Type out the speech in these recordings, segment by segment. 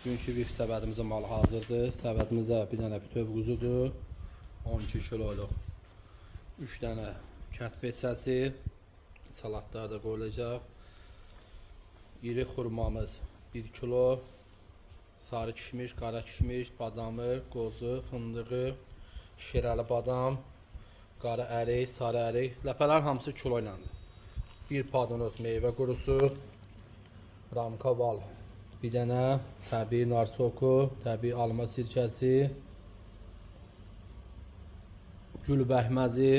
Günkü bir səbədimizin malı hazırdır. Səbədimizdə bir dənə bütöv quzudur. 12 kiloluq. 3 dənə kətf etsəsi. Salatlar da qoyulacaq. İri xurmamız 1 kilo. Sarı kişmiş, qara kişmiş, badamı, qozu, fındığı, şirəli badam, qara ərik, sarı ərik. Ləpələr hamısı kilo iləndir. Bir padanoz meyvə qurusu, ramka bal, bir dənə təbii nar soku, təbii alma sirkəsi, gül bəhməzi,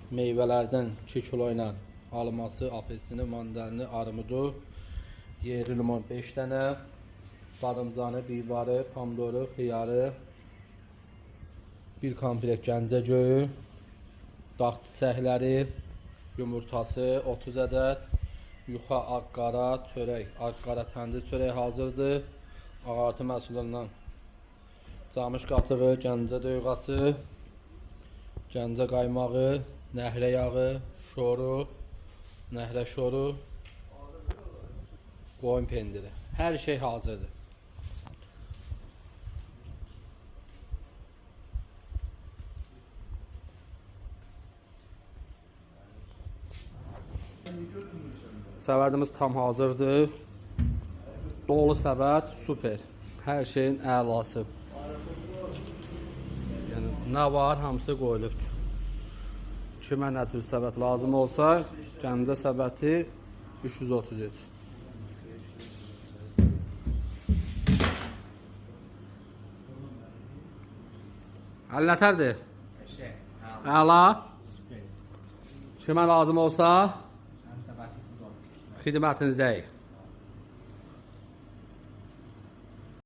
meyvələrdən 2 kilo ilə alması, apelsini, mandalini, armudu, yerli limon 5 dənə, badımcanı, bibarı, pomidoru, xiyarı, bir komplekt gəncə göyü, dağ çiçəkləri, yumurtası 30 ədəd, yuxa ağ-qara çörək, ağ-qara təndir çörək hazırdır. Ağartı məhsullarından camış qatığı, gəncə döyğası, gəncə qaymağı, nəhrə yağı, şoru, nəhrə şoru, qoyun pendiri. Hər şey hazırdır. Səbədimiz tam hazırdır. Dolu səbəd, super. Hər şeyin əlası. Yəni, nə var, hamısı qoyulubdur. Kimə nə tür səbəd lazım olsa, Gəncə səbəti 333. Əl nətərdir? Əla. Kimə lazım olsa, xidmətinizdəyik.